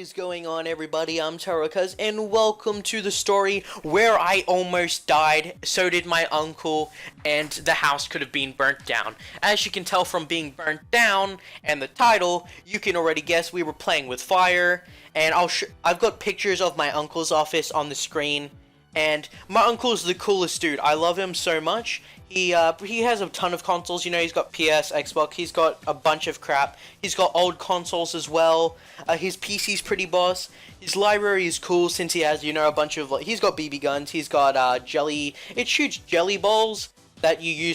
is going on, everybody? I'm ImTyrellKuz, and welcome to the story where I almost died, so did my uncle, and the house could have been burnt down. As you can tell from being burnt down and the title, you can already guess we were playing with fire. And I've got pictures of my uncle's office on the screen, and my uncle's the coolest dude. I love him so much. He has a ton of consoles. You know, he's got PS, Xbox. He's got a bunch of crap. He's got old consoles as well. His PC's pretty boss. His library is cool since he has, you know, a bunch of, he's got BB guns. He's got jelly. It shoots jelly balls that you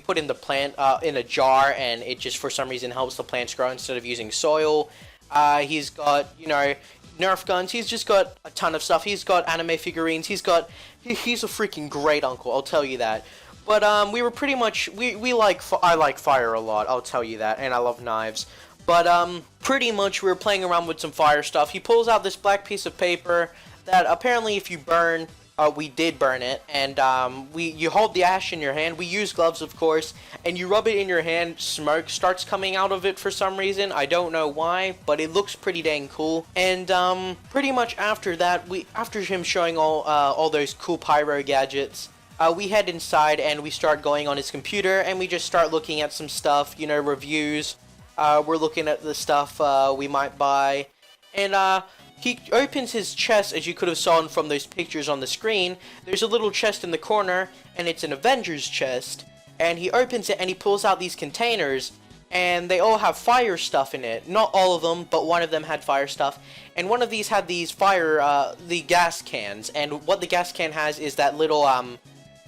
put in the plant in a jar, and it just for some reason helps the plants grow instead of using soil. He's got, you know, Nerf guns. He's just got a ton of stuff. He's got anime figurines. He's a freaking great uncle, I'll tell you that. But we were pretty much I like fire a lot, I'll tell you that, and I love knives. But pretty much we were playing around with some fire stuff. He pulls out this black piece of paper that apparently if you burn, we did burn it, and you hold the ash in your hand. We use gloves, of course, and you rub it in your hand. Smoke starts coming out of it for some reason. I don't know why, but it looks pretty dang cool. And pretty much after that, after him showing all those cool pyro gadgets, we head inside and we start going on his computer, and we just start looking at some stuff, you know, reviews. We're looking at the stuff we might buy, and he opens his chest, as you could have seen from those pictures on the screen. There's a little chest in the corner, and it's an Avengers chest. And he opens it, and he pulls out these containers, and they all have fire stuff in it. Not all of them, but one of them had fire stuff. And one of these had these the gas cans. And what the gas can has is that little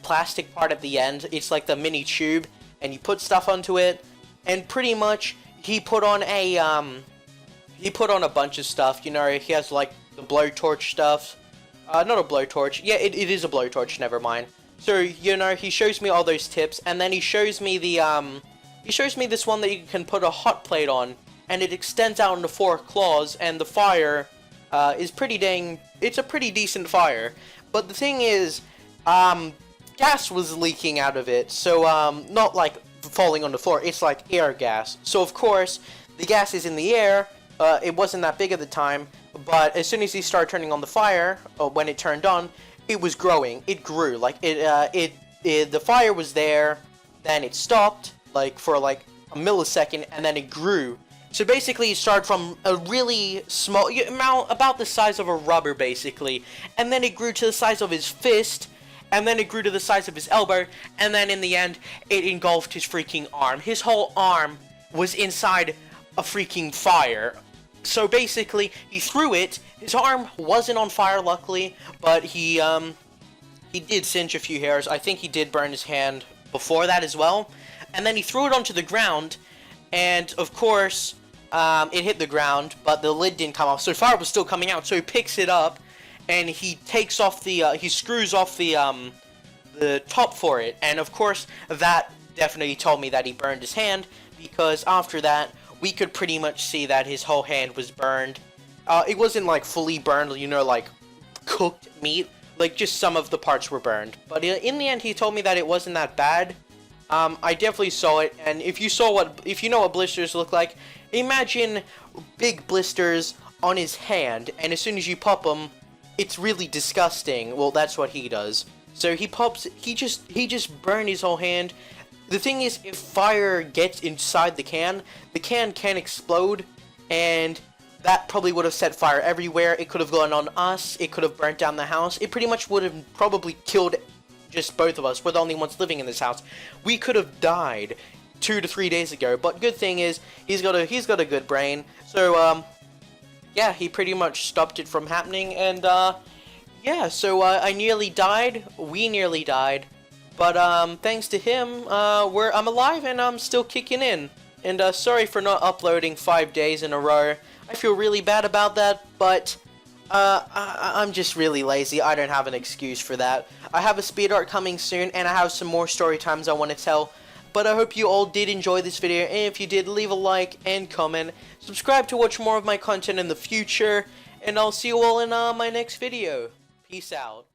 plastic part at the end. It's like the mini tube, and you put stuff onto it. And pretty much he put on a bunch of stuff. You know, he has like the blowtorch stuff. Not a blowtorch. Yeah, it is a blowtorch, never mind. So, you know, he shows me all those tips, and then he shows me this one that you can put a hot plate on, and it extends out into 4 claws, and the fire is it's a pretty decent fire. But the thing is, gas was leaking out of it, so not like falling on the floor, it's like air gas. So of course the gas is in the air. It wasn't that big at the time, but as soon as he started turning on the fire, when it turned on, it was growing. It grew. Like the fire was there, then it stopped like for like a millisecond, and then it grew. So basically it started from a really small amount, about the size of a rubber basically, and then it grew to the size of his fist, and then it grew to the size of his elbow, and then in the end, it engulfed his freaking arm. His whole arm was inside a freaking fire. So basically, he threw it. His arm wasn't on fire, luckily, but he did singe a few hairs. I think he did burn his hand before that as well. And then he threw it onto the ground, and of course, it hit the ground, but the lid didn't come off, so fire was still coming out. So he picks it up, and he takes off he screws off the top for it, and of course that definitely told me that he burned his hand, because after that we could pretty much see that his whole hand was burned. It wasn't like fully burned, you know, like cooked meat, like just some of the parts were burned, but in the end he told me that it wasn't that bad. I definitely saw it, and if you know what blisters look like, imagine big blisters on his hand, and as soon as you pop them, it's really disgusting. Well, that's what he does. So he just burned his whole hand. The thing is, if fire gets inside the can can explode, and that probably would have set fire everywhere. It could have gone on us, it could have burnt down the house. It pretty much would have probably killed just both of us. We're the only ones living in this house. We could have died 2 to 3 days ago, but good thing is, he's got a good brain. So, yeah, he pretty much stopped it from happening, and, yeah, so, I nearly died, we nearly died, but, thanks to him, I'm alive, and I'm still kicking in, and, sorry for not uploading 5 days in a row. I feel really bad about that, but, I'm just really lazy. I don't have an excuse for that. I have a speed art coming soon, and I have some more story times I want to tell. But I hope you all did enjoy this video, and if you did, leave a like and comment. Subscribe to watch more of my content in the future, and I'll see you all in my next video. Peace out.